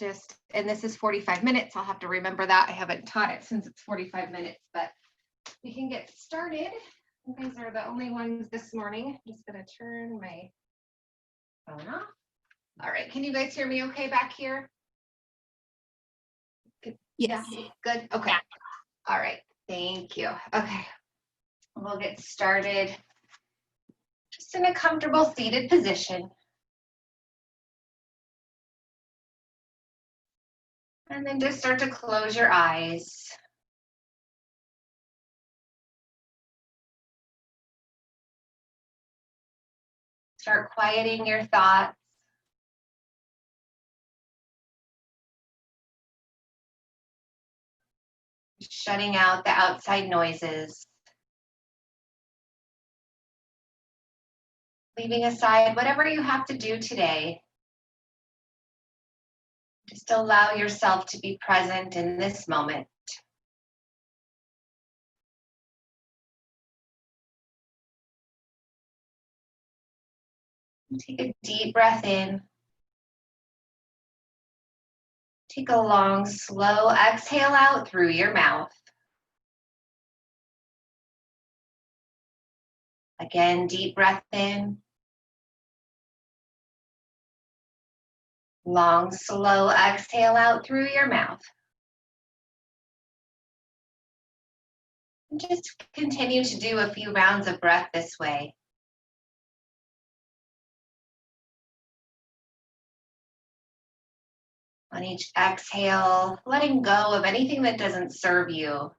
and this is 45 minutes. I'll have to remember that. I haven't taught it since it's 45 minutes, but we can get started. You guys are the only ones this morning. I'm just gonna turn my phone off. All right, can you guys hear me okay back here? Good. Yes. Yeah. Good, okay. All right, thank you. Okay, we'll get started just in a comfortable seated position. And then just start to close your eyes. Start quieting your thoughts. Shutting out the outside noises. Leaving aside whatever you have to do today. Just allow yourself to be present in this moment. Take a deep breath in. Take a long, slow exhale out through your mouth. Again, deep breath in. Long, slow exhale out through your mouth. And just continue to do a few rounds of breath this way. On each exhale, letting go of anything that doesn't serve you.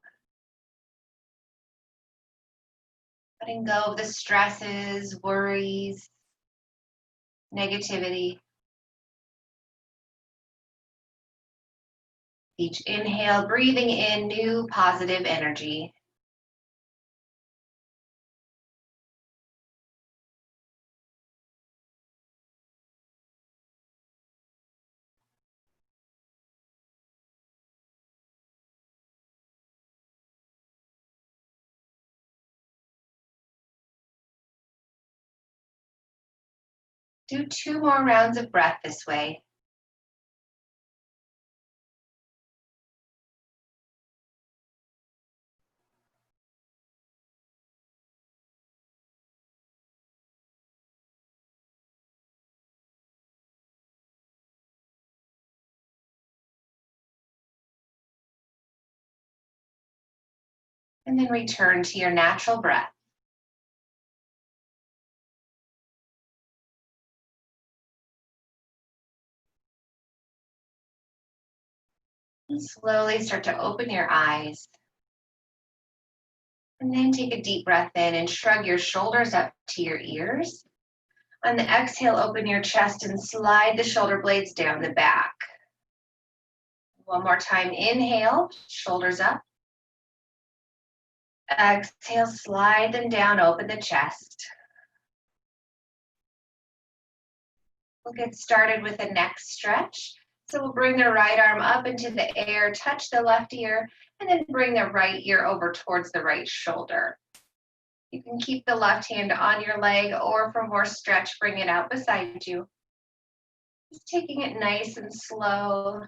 Letting go of the stresses, worries, negativity. Each inhale, breathing in new positive energy. Do 2 more rounds of breath this way. And then return to your natural breath. And slowly start to open your eyes. And then take a deep breath in and shrug your shoulders up to your ears. On the exhale, open your chest and slide the shoulder blades down the back. One more time, inhale, shoulders up. Exhale, slide them down, open the chest. We'll get started with a neck stretch. So we'll bring the right arm up into the air, touch the left ear, and then bring the right ear over towards the right shoulder. You can keep the left hand on your leg, or for more stretch, bring it out beside you. Just taking it nice and slow.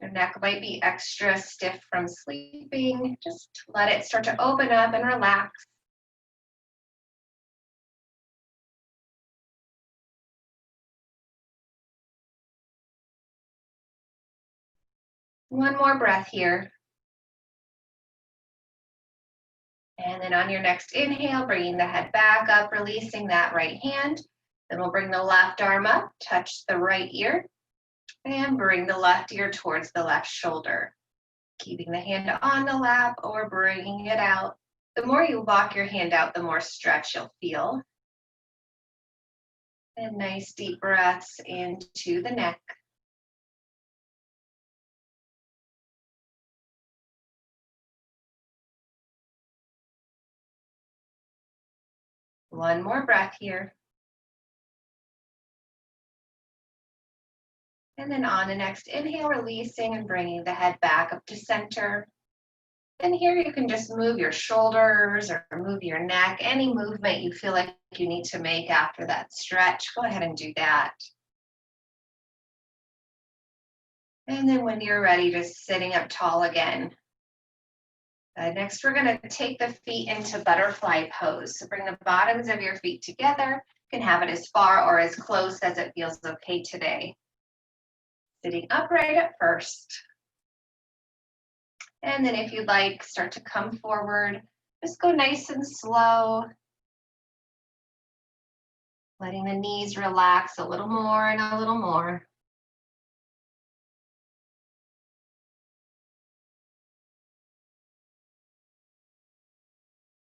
Your neck might be extra stiff from sleeping. Just let it start to open up and relax. One more breath here. And then on your next inhale, bringing the head back up, releasing that right hand. Then we'll bring the left arm up, touch the right ear, and bring the left ear towards the left shoulder. Keeping the hand on the lap or bringing it out. The more you walk your hand out, the more stretch you'll feel. And nice deep breaths into the neck. One more breath here. And then on the next inhale, releasing and bringing the head back up to center. And here you can just move your shoulders or move your neck, any movement you feel like you need to make after that stretch, go ahead and do that. And then when you're ready, just sitting up tall again. Next, we're going to take the feet into butterfly pose. So bring the bottoms of your feet together. You can have it as far or as close as it feels okay today. Sitting upright at first. And then if you'd like, start to come forward. Just go nice and slow. Letting the knees relax a little more and a little more.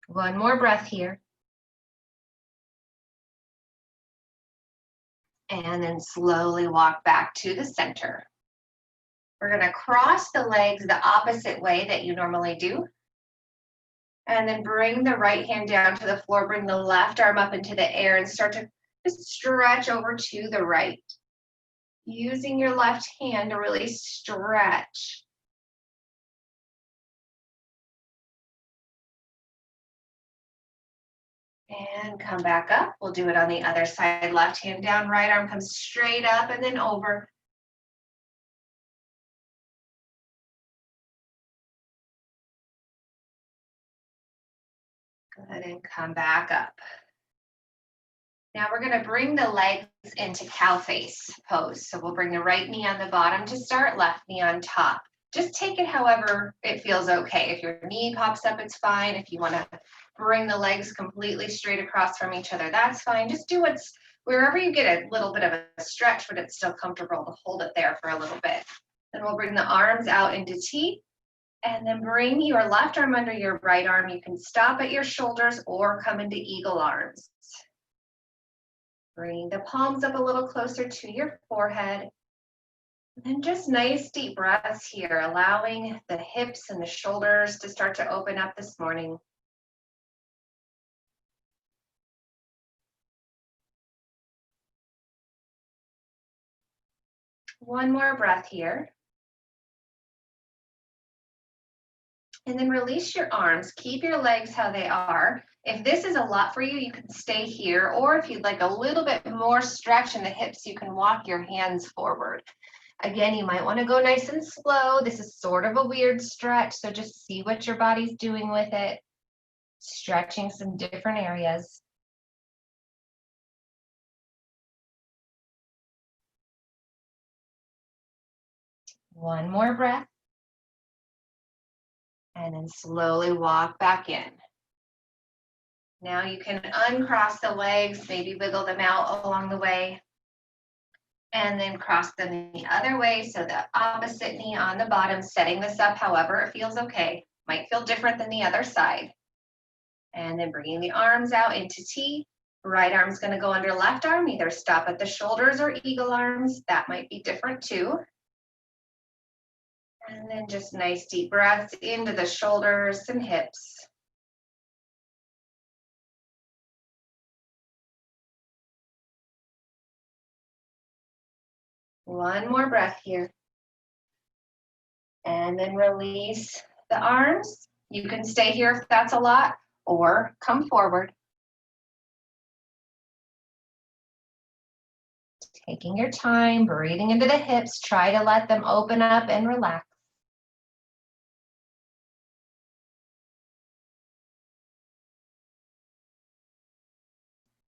One more breath here. And then slowly walk back to the center. We're going to cross the legs the opposite way that you normally do. And then bring the right hand down to the floor. Bring the left arm up into the air and start to just stretch over to the right. Using your left hand to really stretch. And come back up. We'll do it on the other side. Left hand down, right arm comes straight up and then over. Good, and come back up. Now we're going to bring the legs into cow face pose. So we'll bring the right knee on the bottom to start, left knee on top. Just take it however it feels okay. If your knee pops up, it's fine. If you want to bring the legs completely straight across from each other, that's fine. Just do what's wherever you get a little bit of a stretch, but it's still comfortable to hold it there for a little bit. Then we'll bring the arms out into T, and then bring your left arm under your right arm. You can stop at your shoulders or come into eagle arms. Bring the palms up a little closer to your forehead. And just nice deep breaths here, allowing the hips and the shoulders to start to open up this morning. One more breath here. And then release your arms. Keep your legs how they are. If this is a lot for you, you can stay here. Or if you'd like a little bit more stretch in the hips, you can walk your hands forward. Again, you might want to go nice and slow. This is sort of a weird stretch, so just see what your body's doing with it. Stretching some different areas. One more breath. And then slowly walk back in. Now you can uncross the legs, maybe wiggle them out along the way. And then cross them the other way, so the opposite knee on the bottom, setting this up however it feels okay. Might feel different than the other side. And then bringing the arms out into T. Right arm's going to go under left arm, either stop at the shoulders or eagle arms. That might be different too. And then just nice deep breaths into the shoulders and hips. One more breath here. And then release the arms. You can stay here if that's a lot, or come forward. Taking your time, breathing into the hips. Try to let them open up and relax.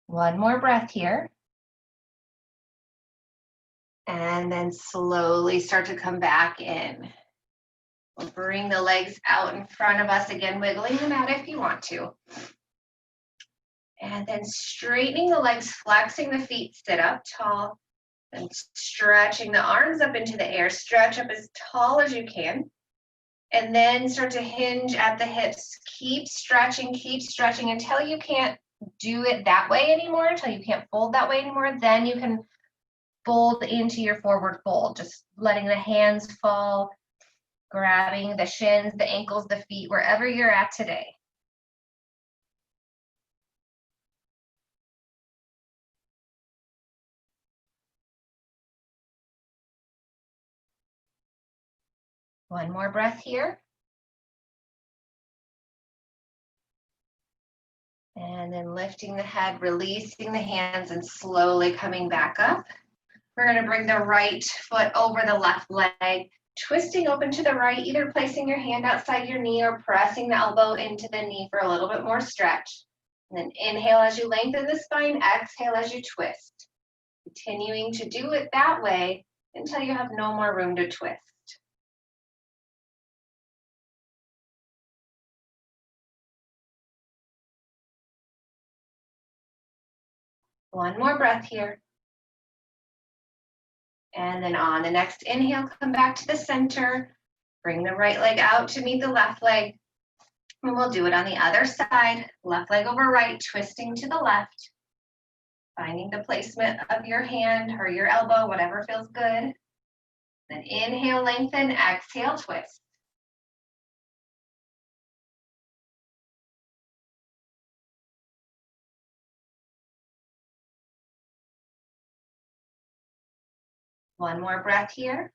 One more breath here. And then slowly start to come back in. We'll bring the legs out in front of us again, wiggling them out if you want to. And then straightening the legs, flexing the feet, sit up tall, and stretching the arms up into the air. Stretch up as tall as you can. And then start to hinge at the hips. Keep stretching until you can't do it that way anymore, until you can't fold that way anymore. Then you can fold into your forward fold, just letting the hands fall, grabbing the shins, the ankles, the feet, wherever you're at today. One more breath here. And then lifting the head, releasing the hands, and slowly coming back up. We're going to bring the right foot over the left leg, twisting open to the right, either placing your hand outside your knee or pressing the elbow into the knee for a little bit more stretch. And then inhale as you lengthen the spine, exhale as you twist. Continuing to do it that way until you have no more room to twist. One more breath here. And then on the next inhale, come back to the center. Bring the right leg out to meet the left leg. And we'll do it on the other side. Left leg over right, twisting to the left. Finding the placement of your hand or your elbow, whatever feels good. Then inhale, lengthen, exhale, twist. One more breath here.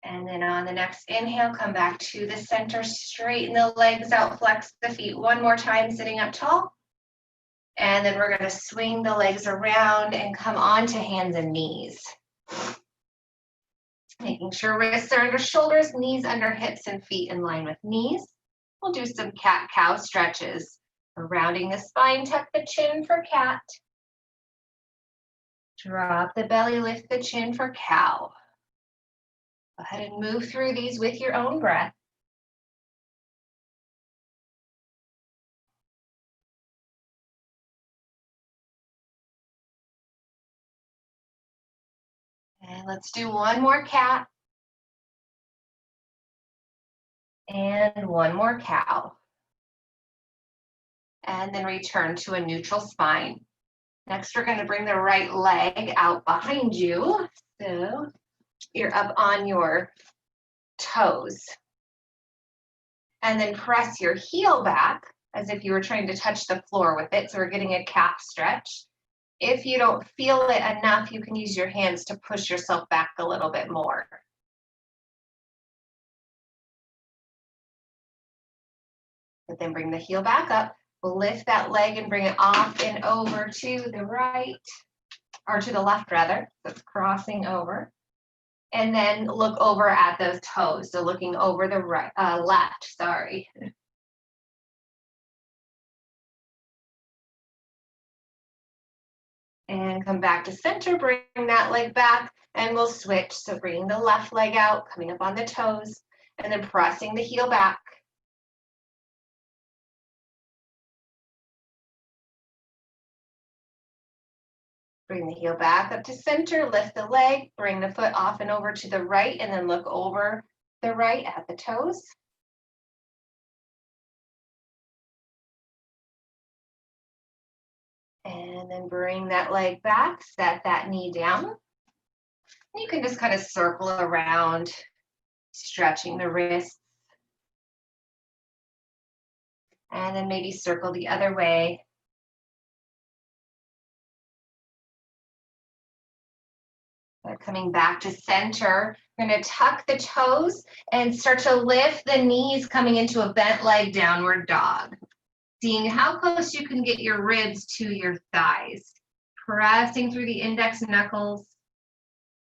And then on the next inhale, come back to the center, straighten the legs out, flex the feet one more time, sitting up tall. And then we're going to swing the legs around and come onto hands and knees. Making sure wrists are under shoulders, knees under hips, and feet in line with knees. We'll do some cat-cow stretches. Rounding the spine, tuck the chin for cat. Drop the belly, lift the chin for cow. Go ahead and move through these with your own breath. And let's do one more cat. And one more cow. And then return to a neutral spine. Next, we're going to bring the right leg out behind you. So you're up on your toes. And then press your heel back as if you were trying to touch the floor with it. So we're getting a calf stretch. If you don't feel it enough, you can use your hands to push yourself back a little bit more. But then bring the heel back up. Lift that leg and bring it off and over to the right, or to the left rather. So it's crossing over. And then look over at those toes. So looking over the right, left, sorry. And come back to center, bring that leg back, and we'll switch. So bringing the left leg out, coming up on the toes, and then pressing the heel back. Bring the heel back up to center, lift the leg, bring the foot off and over to the right, and then look over the right at the toes. And then bring that leg back, set that knee down. You can just kind of circle around, stretching the wrists. And then maybe circle the other way. Coming back to center, we're going to tuck the toes and start to lift the knees, coming into a bent leg downward dog. Seeing how close you can get your ribs to your thighs. Pressing through the index knuckles.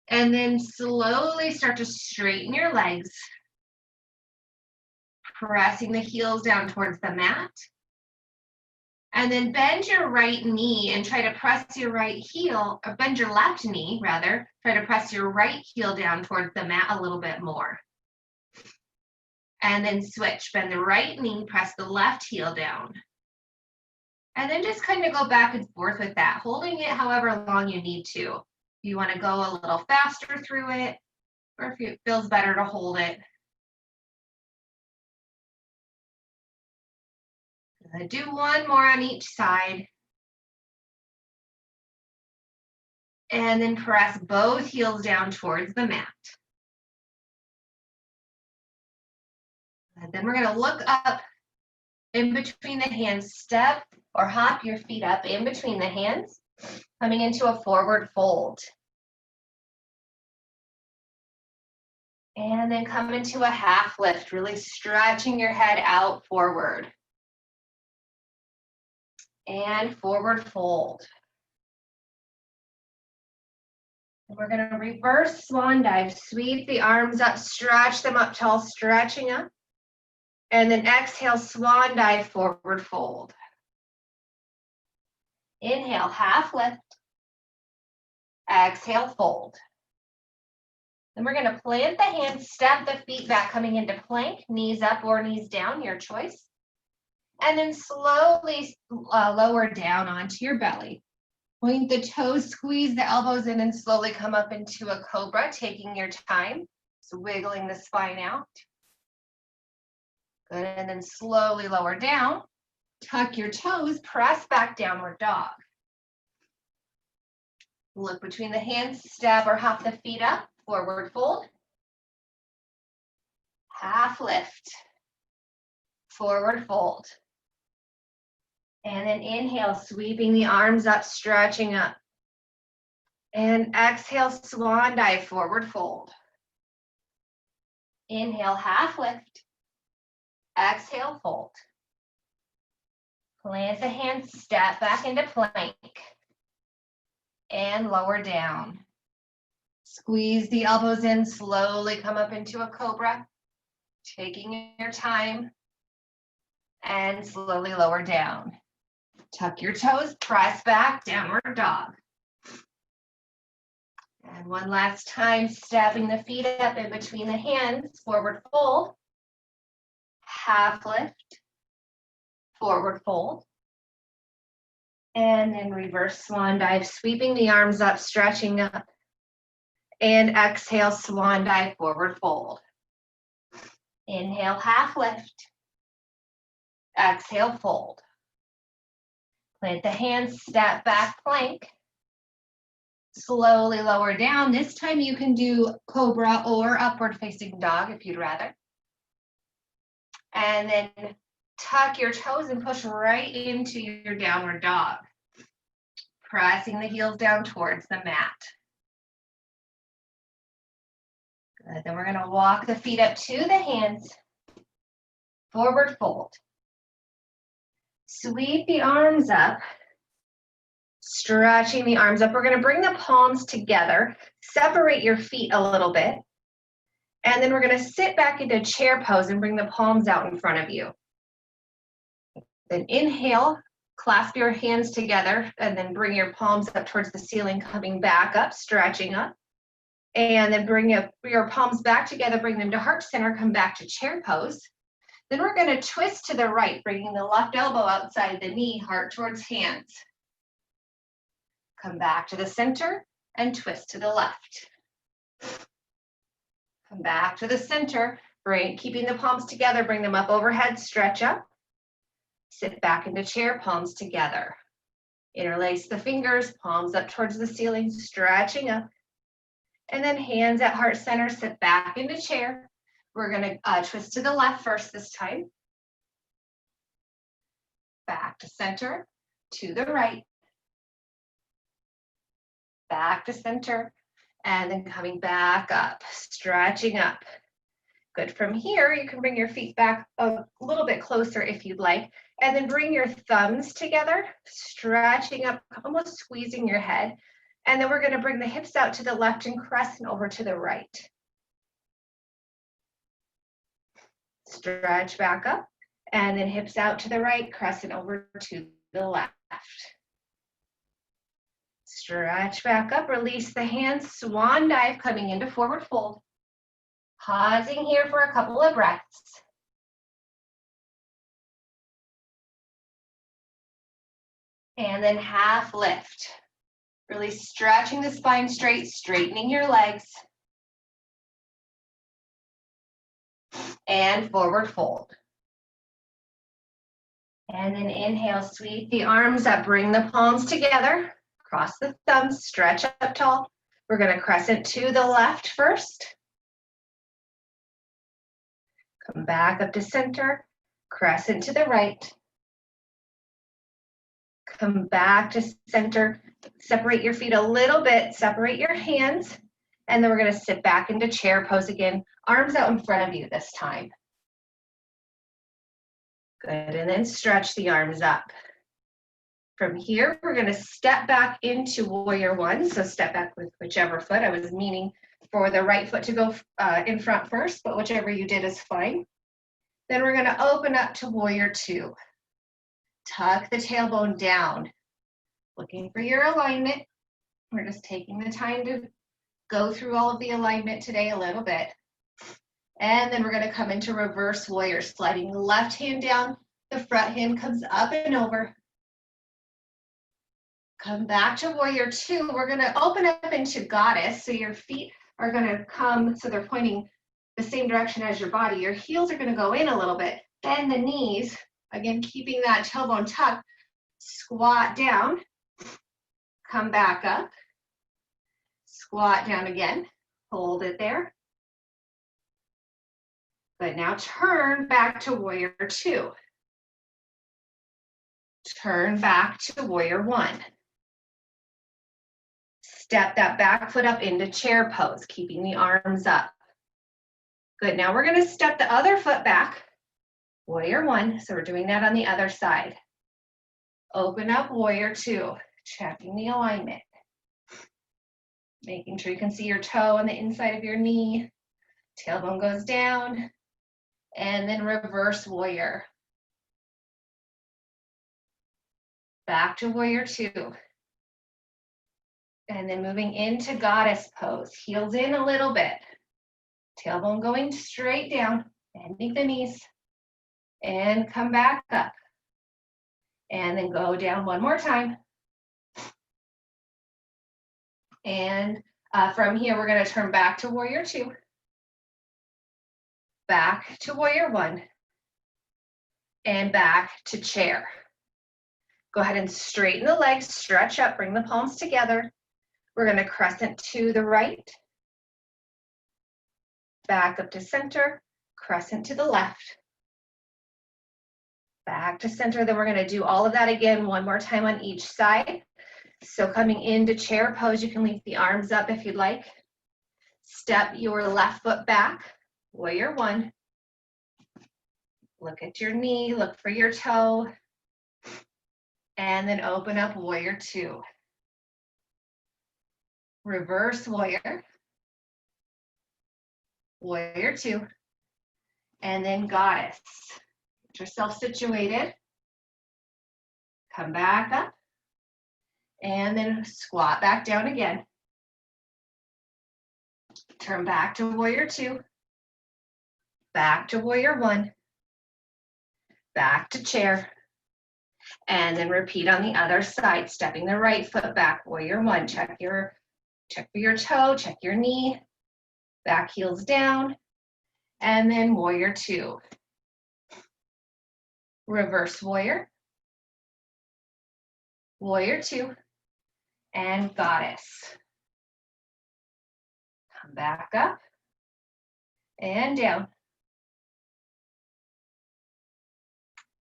And then slowly start to straighten your legs. Pressing the heels down towards the mat. And then bend your right knee and try to press your right heel, or bend your left knee rather, try to press your right heel down towards the mat a little bit more. And then switch, bend the right knee, press the left heel down. And then just kind of go back and forth with that, holding it however long you need to. If you want to go a little faster through it, or if it feels better to hold it. Do one more on each side. And then press both heels down towards the mat. And then we're going to look up in between the hands, step or hop your feet up in between the hands, coming into a forward fold. And then come into a half lift, really stretching your head out forward. And forward fold. We're going to reverse swan dive. Sweep the arms up, stretch them up tall, stretching up. And then exhale, swan dive, forward fold. Inhale, half lift. Exhale, fold. Then we're going to plant the hands, step the feet back, coming into plank, knees up or knees down, your choice. And then slowly lower down onto your belly. Point the toes, squeeze the elbows in, and slowly come up into a cobra, taking your time. So wiggling the spine out. Good, and then slowly lower down. Tuck your toes, press back, downward dog. Look between the hands, step or hop the feet up, forward fold. Half lift, forward fold. And then inhale, sweeping the arms up, stretching up. And exhale, swan dive, forward fold. Inhale, half lift. Exhale, fold. Plant the hands, step back into plank. And lower down. Squeeze the elbows in, slowly come up into a cobra. Taking your time. And slowly lower down. Tuck your toes, press back, downward dog. And one last time, stepping the feet up in between the hands, forward fold. Half lift, forward fold. And then reverse swan dive, sweeping the arms up, stretching up. And exhale, swan dive, forward fold. Inhale, half lift. Exhale, fold. Plant the hands, step back, plank. Slowly lower down. This time you can do cobra or upward facing dog if you'd rather. And then tuck your toes and push right into your downward dog. Pressing the heels down towards the mat. Good. Then we're going to walk the feet up to the hands. Forward fold. Sweep the arms up. Stretching the arms up. We're going to bring the palms together. Separate your feet a little bit. And then we're going to sit back into chair pose and bring the palms out in front of you. Then inhale, clasp your hands together, and then bring your palms up towards the ceiling, coming back up, stretching up. And then bring your palms back together, bring them to heart center, come back to chair pose. Then we're going to twist to the right, bringing the left elbow outside the knee, heart towards hands. Come back to the center and twist to the left. Come back to the center, keeping the palms together, bring them up overhead, stretch up. Sit back into chair, palms together. Interlace the fingers, palms up towards the ceiling, stretching up. And then hands at heart center, sit back into chair. We're going to twist to the left first this time. Back to center, to the right. Back to center, and then coming back up, stretching up. Good. From here, you can bring your feet back a little bit closer if you'd like, and then bring your thumbs together, stretching up, almost squeezing your head. And then we're going to bring the hips out to the left and crescent over to the right. Stretch back up, and then hips out to the right, crescent over to the left. Stretch back up, release the hands, swan dive, coming into forward fold. Pausing here for a couple of breaths. And then half lift. Really stretching the spine straight, straightening your legs. And forward fold. And then inhale, sweep the arms up, bring the palms together. Cross the thumbs, stretch up tall. We're going to crescent to the left first. Come back up to center, crescent to the right. Come back to center, separate your feet a little bit, separate your hands, and then we're going to sit back into chair pose again, arms out in front of you this time. Good, and then stretch the arms up. From here, we're going to step back into warrior one. So step back with whichever foot. I was meaning for the right foot to go in front first, but whichever you did is fine. Then we're going to open up to warrior two. Tuck the tailbone down. Looking for your alignment. We're just taking the time to go through all of the alignment today a little bit. And then we're going to come into reverse warrior, sliding the left hand down. The front hand comes up and over. Come back to warrior two. We're going to open up into goddess. So your feet are going to come, so they're pointing the same direction as your body. Your heels are going to go in a little bit. Bend the knees. Again, keeping that tailbone tucked. Squat down. Come back up. Squat down again. Hold it there. Good. Now turn back to warrior two. Turn back to warrior one. Step that back foot up into chair pose, keeping the arms up. Good, now we're gonna step the other foot back, warrior one, so we're doing that on the other side. Open up warrior two, checking the alignment. Making sure you can see your toe on the inside of your knee. Tailbone goes down, and then reverse warrior. Back to warrior two. And then moving into goddess pose, heels in a little bit. Tailbone going straight down, bending the knees, and come back up. And then go down one more time. And from here, we're going to turn back to warrior two, back to warrior one, and back to chair. Go ahead and straighten the legs, stretch up, bring the palms together. We're going to crescent to the right, back up to center, crescent to the left, back to center. Then we're going to do all of that again one more time on each side. So coming into chair pose, you can leave the arms up if you'd like. Step your left foot back, warrior one. Look at your knee, look for your toe, and then open up warrior two. Reverse warrior, warrior two, and then goddess. Get yourself situated. Come back up, and then squat back down again. Turn back to warrior two, back to warrior one, back to chair, and then repeat on the other side, stepping the right foot back, warrior one. Check for your toe, check your knee, back heels down, and then warrior two. Reverse warrior, warrior two, and goddess. Come back up and down.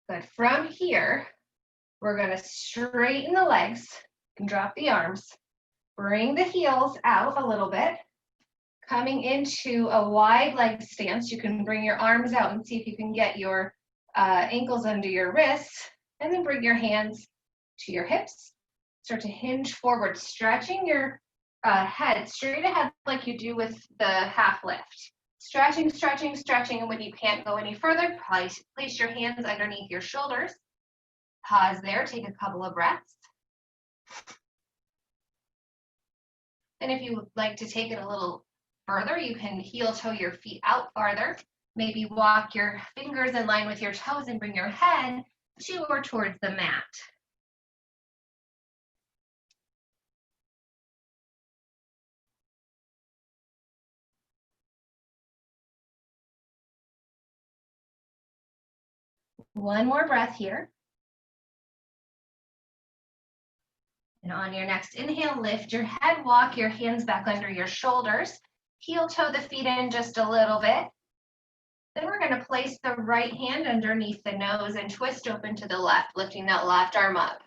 Good. From here, we're going to straighten the legs and drop the arms. Bring the heels out a little bit. Coming into a wide leg stance, you can bring your arms out and see if you can get your ankles under your wrists, and then bring your hands to your hips. Start to hinge forward, stretching your head straight ahead like you do with the half lift. Stretching, stretching, stretching, and when you can't go any further, place your hands underneath your shoulders. Pause there, take a couple of breaths. And if you would like to take it a little further, you can heel toe your feet out farther. Maybe walk your fingers in line with your toes and bring your head to or towards the mat. One more breath here. And on your next inhale, lift your head, walk your hands back under your shoulders, heel toe the feet in just a little bit. Then we're going to place the right hand underneath the nose and twist open to the left, lifting that left arm up.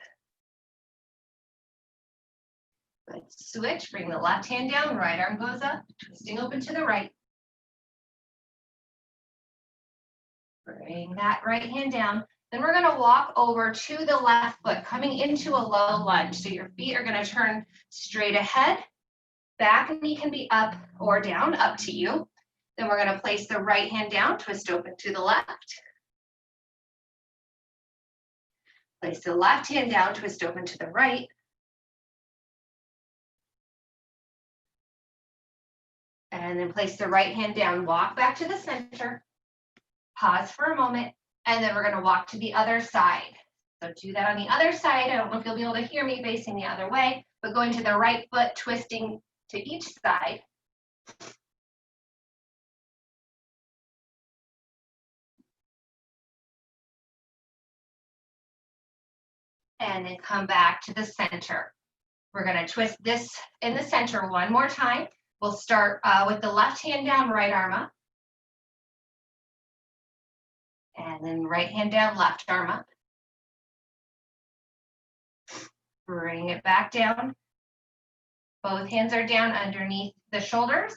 Good. Switch, bring the left hand down, right arm goes up, twisting open to the right. Bring that right hand down. Then we're gonna walk over to the left foot, coming into a low lunge. So your feet are gonna turn straight ahead. Back knee can be up or down, up to you. Then we're gonna place the right hand down, twist open to the left. Place the left hand down, twist open to the right. And then place the right hand down, walk back to the center. Pause for a moment, and then we're gonna walk to the other side. So do that on the other side. I don't know if you'll be able to hear me facing the other way, but going to the right foot, twisting to each side. And then come back to the center. We're gonna twist this in the center one more time. We'll start with the left hand down, right arm up. And then right hand down, left arm up. Bring it back down. Both hands are down underneath the shoulders.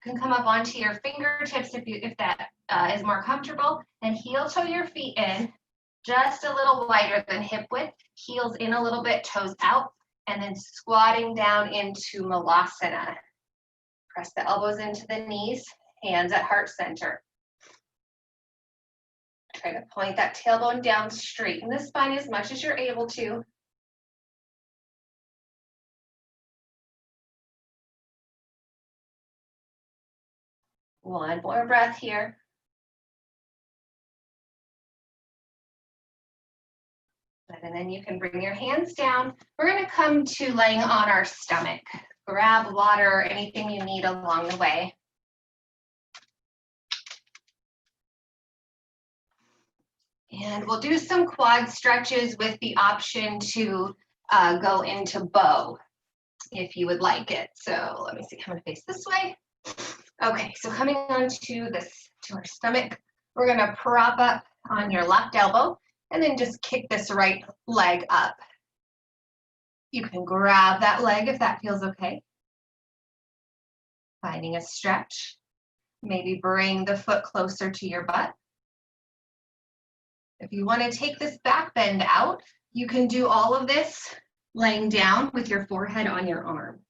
You can come up onto your fingertips if that is more comfortable, and heel toe your feet in just a little wider than hip width, heels in a little bit, toes out, and then squatting down into Malasana. Press the elbows into the knees, hands at heart center. Try to point that tailbone down, straighten the spine as much as you're able to. One more breath here. And then you can bring your hands down. We're going to come to laying on our stomach. Grab water or anything you need along the way. And we'll do some quad stretches with the option to go into bow if you would like it. So let me see, I'm going to face this way. Okay, so coming on to our stomach, we're going to prop up on your left elbow and then just kick this right leg up. You can grab that leg if that feels okay. Finding a stretch. Maybe bring the foot closer to your butt. If you want to take this back bend out, you can do all of this laying down with your forehead on your arm.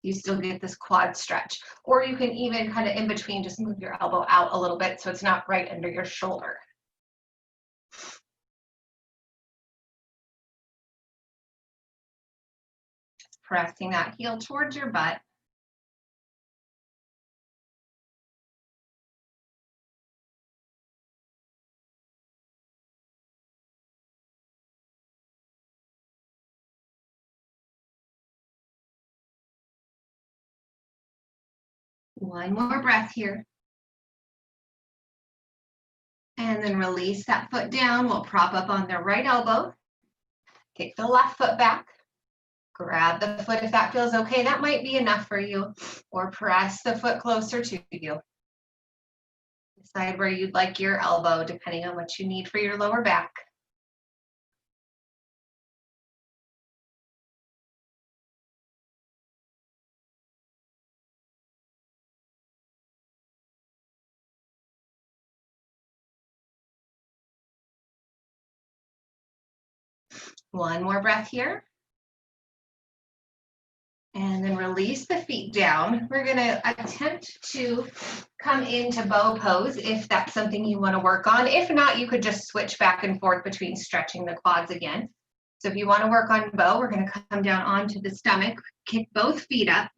You still get this quad stretch. Or you can even kind of in between just move your elbow out a little bit so it's not right under your shoulder. Pressing that heel towards your butt. One more breath here. And then release that foot down. We'll prop up on the right elbow. Kick the left foot back. Grab the foot if that feels okay. That might be enough for you. Or press the foot closer to you. Decide where you'd like your elbow, depending on what you need for your lower back. One more breath here. And then release the feet down. We're going to attempt to come into bow pose if that's something you want to work on. If not, you could just switch back and forth between stretching the quads again. So if you want to work on bow, we're going to come down onto the stomach, kick both feet up,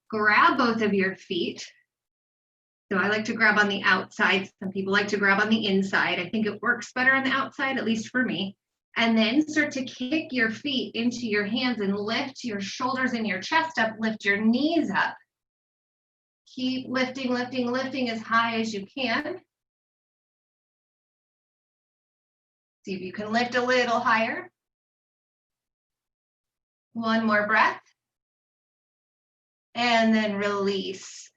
grab both of your feet. So I like to grab on the outside. Some people like to grab on the inside. I think it works better on the outside, at least for me. And then start to kick your feet into your hands and lift your shoulders and your chest up, lift your knees up. Keep lifting, lifting, lifting as high as you can. See if you can lift a little higher. One more breath. And then release.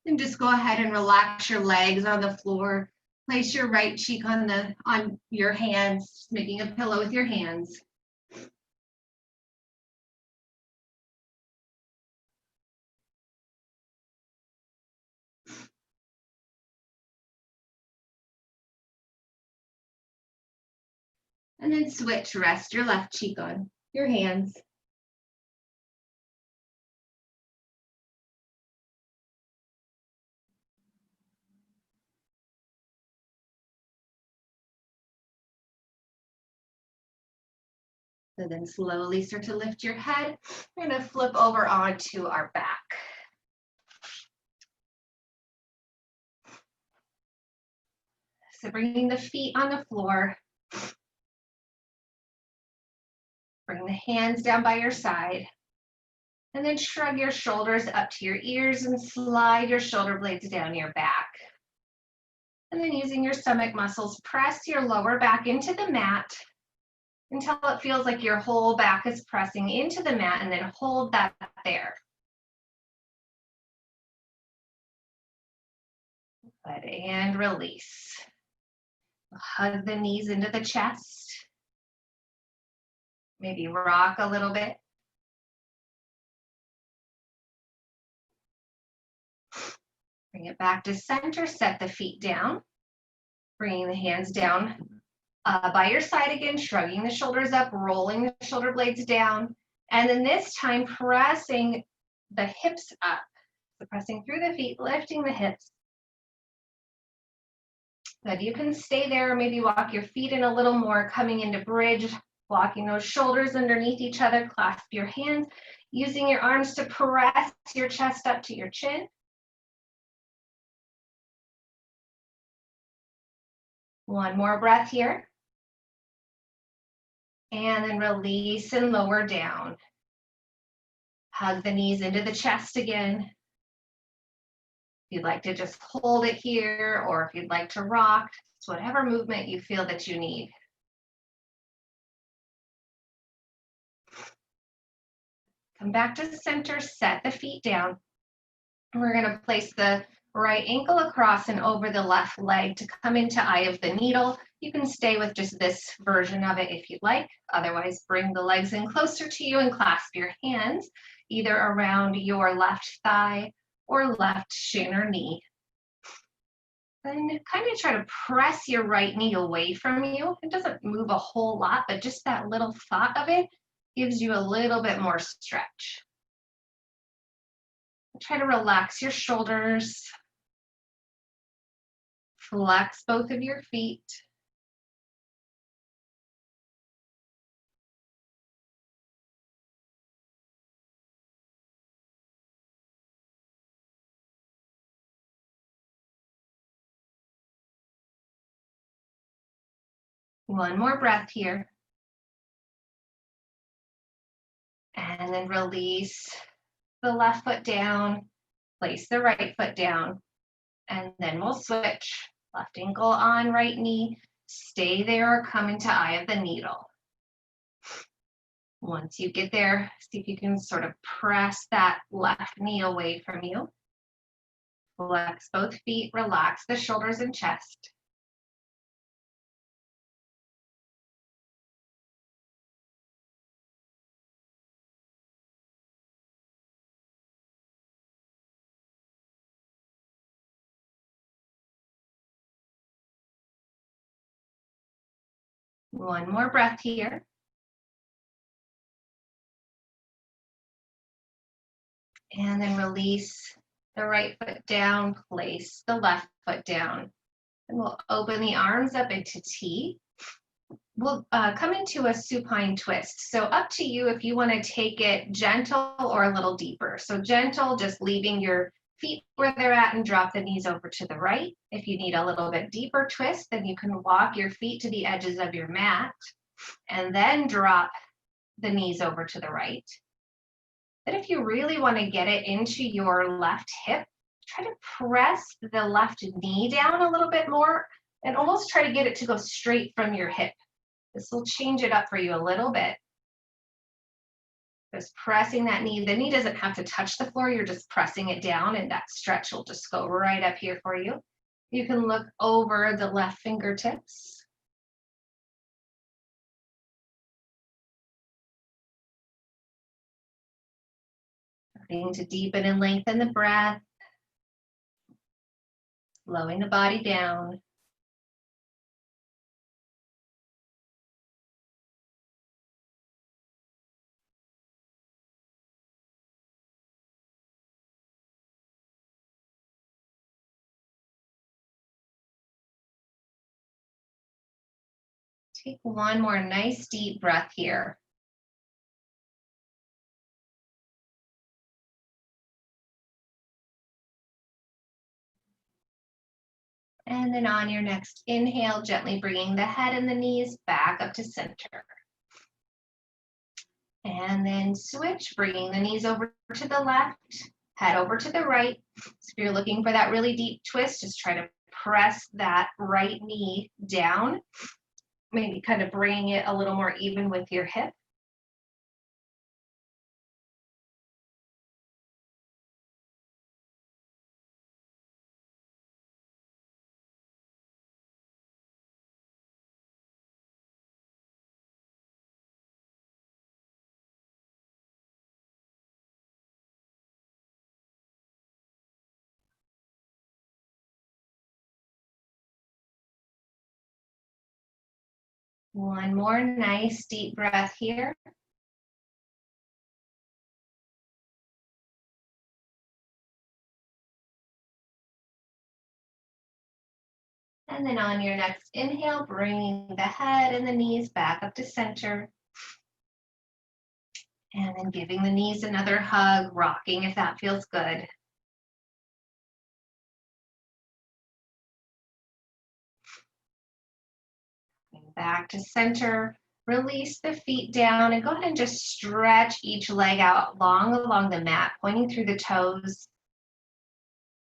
And just go ahead and relax your legs on the floor. Place your right cheek on your hands, making a pillow with your hands. And then switch, rest your left cheek on your hands. So then slowly start to lift your head. We're going to flip over onto our back. So bringing the feet on the floor. Bring the hands down by your side. And then shrug your shoulders up to your ears and slide your shoulder blades down your back. And then using your stomach muscles, press your lower back into the mat until it feels like your whole back is pressing into the mat, and then hold that there. Good, and release. Hug the knees into the chest. Maybe rock a little bit. Bring it back to center, set the feet down. Bringing the hands down by your side again, shrugging the shoulders up, rolling the shoulder blades down. And then this time, pressing the hips up. So pressing through the feet, lifting the hips. Good, you can stay there, or maybe walk your feet in a little more, coming into bridge, walking those shoulders underneath each other, clasp your hands, using your arms to press your chest up to your chin. One more breath here. And then release and lower down. Hug the knees into the chest again. If you'd like to just hold it here, or if you'd like to rock, it's whatever movement you feel that you need. Come back to center, set the feet down. We're going to place the right ankle across and over the left leg to come into eye of the needle. You can stay with just this version of it if you'd like. Otherwise, bring the legs in closer to you and clasp your hands either around your left thigh or left shin or knee. Then kind of try to press your right knee away from you. It doesn't move a whole lot, but just that little thought of it gives you a little bit more stretch. Try to relax your shoulders. Flex both of your feet. One more breath here. And then release the left foot down, place the right foot down, and then we'll switch. Left ankle on, right knee. Stay there or come into eye of the needle. Once you get there, see if you can sort of press that left knee away from you. Flex both feet, relax the shoulders and chest. One more breath here. And then release the right foot down, place the left foot down. And we'll open the arms up into T. We'll come into a supine twist. So up to you if you want to take it gentle or a little deeper. So gentle, just leaving your feet where they're at and drop the knees over to the right. If you need a little bit deeper twist, then you can walk your feet to the edges of your mat and then drop the knees over to the right. But if you really want to get it into your left hip, try to press the left knee down a little bit more and almost try to get it to go straight from your hip. This will change it up for you a little bit. Just pressing that knee. The knee doesn't have to touch the floor. You're just pressing it down, and that stretch will just go right up here for you. You can look over the left fingertips. Starting to deepen and lengthen the breath. Slowing the body down. Take one more nice deep breath here. And then on your next inhale, gently bringing the head and the knees back up to center. And then switch, bringing the knees over to the left, head over to the right. So if you're looking for that really deep twist, just try to press that right knee down, maybe kind of bringing it a little more even with your hip. One more nice deep breath here. And then on your next inhale, bringing the head and the knees back up to center. And then giving the knees another hug, rocking if that feels good. Back to center. Release the feet down and go ahead and just stretch each leg out long along the mat, pointing through the toes.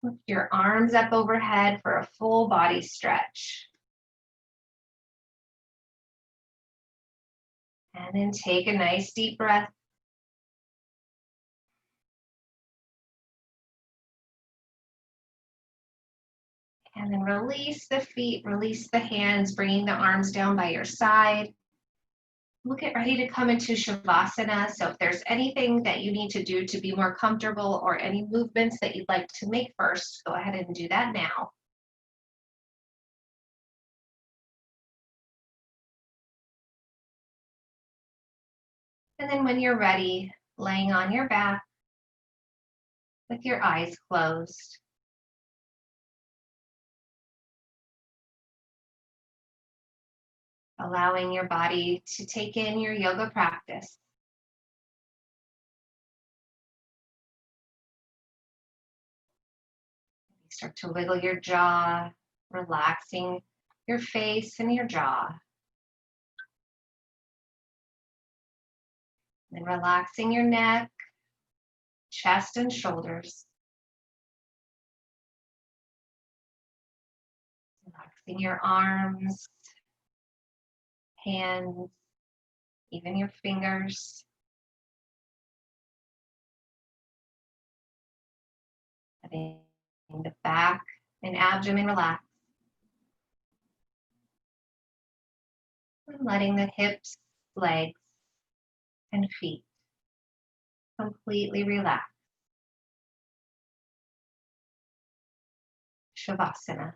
Lift your arms up overhead for a full body stretch. And then take a nice deep breath. And then release the feet, release the hands, bringing the arms down by your side. We'll get ready to come into Shavasana. So if there's anything that you need to do to be more comfortable or any movements that you'd like to make first, go ahead and do that now. And then when you're ready, laying on your back with your eyes closed. Allowing your body to take in your yoga practice. Start to wiggle your jaw, relaxing your face and your jaw. And relaxing your neck, chest, and shoulders. Relaxing your arms, hands, even your fingers. Letting the back and abdomen relax. And letting the hips, legs, and feet completely relax. Shavasana.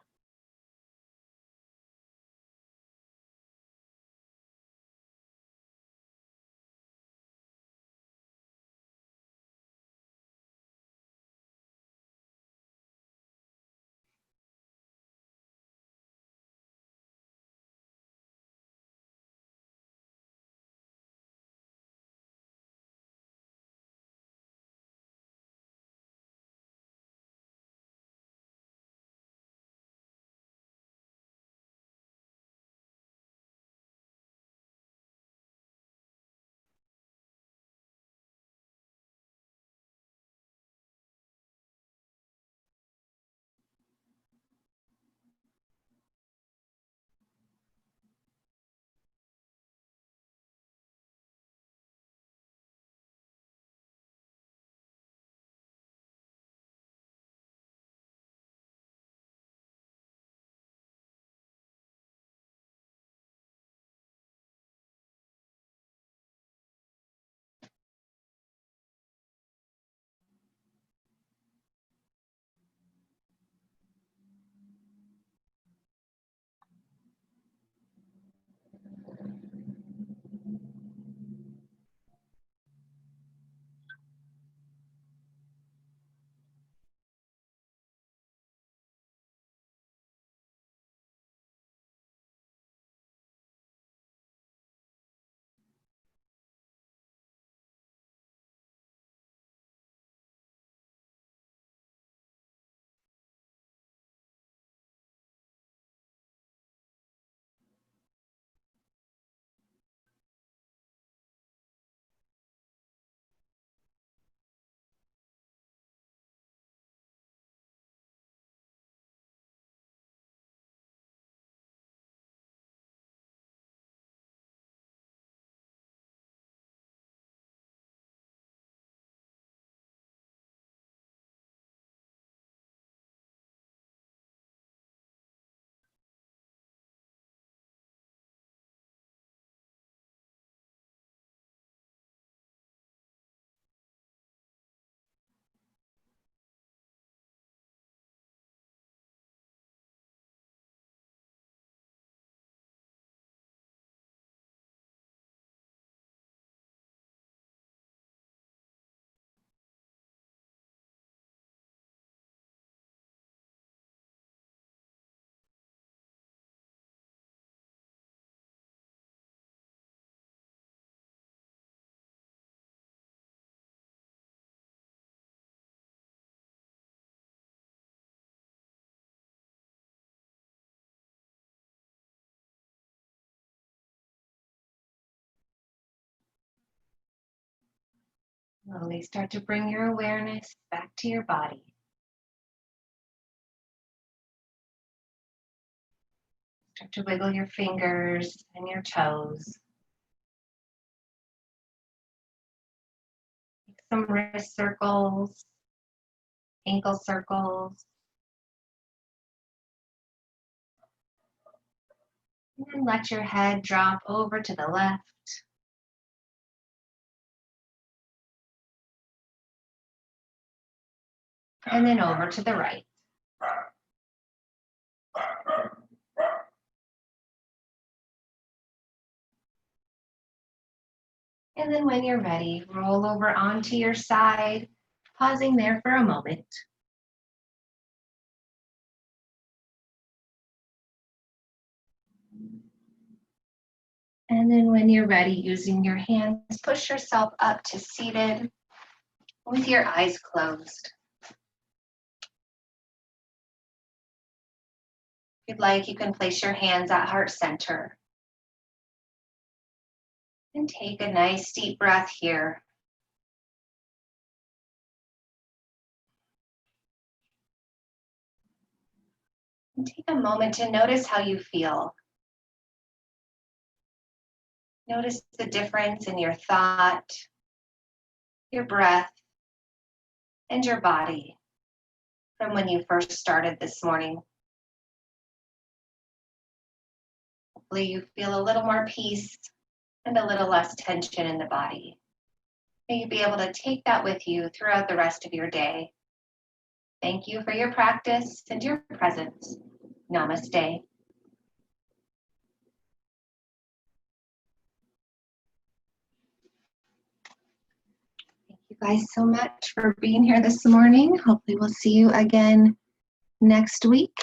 Slowly start to bring your awareness back to your body. Start to wiggle your fingers and your toes. Make some wrist circles, ankle circles. And then let your head drop over to the left. And then over to the right. And then when you're ready, roll over onto your side, pausing there for a moment. And then when you're ready, using your hands, push yourself up to seated with your eyes closed. If you'd like, you can place your hands at heart center. And take a nice deep breath here. And take a moment to notice how you feel. Notice the difference in your thought, your breath, and your body from when you first started this morning. Hopefully you feel a little more peace and a little less tension in the body. May you be able to take that with you throughout the rest of your day. Thank you for your practice and your presence. Namaste. Thank you guys so much for being here this morning. Hopefully we'll see you again next week.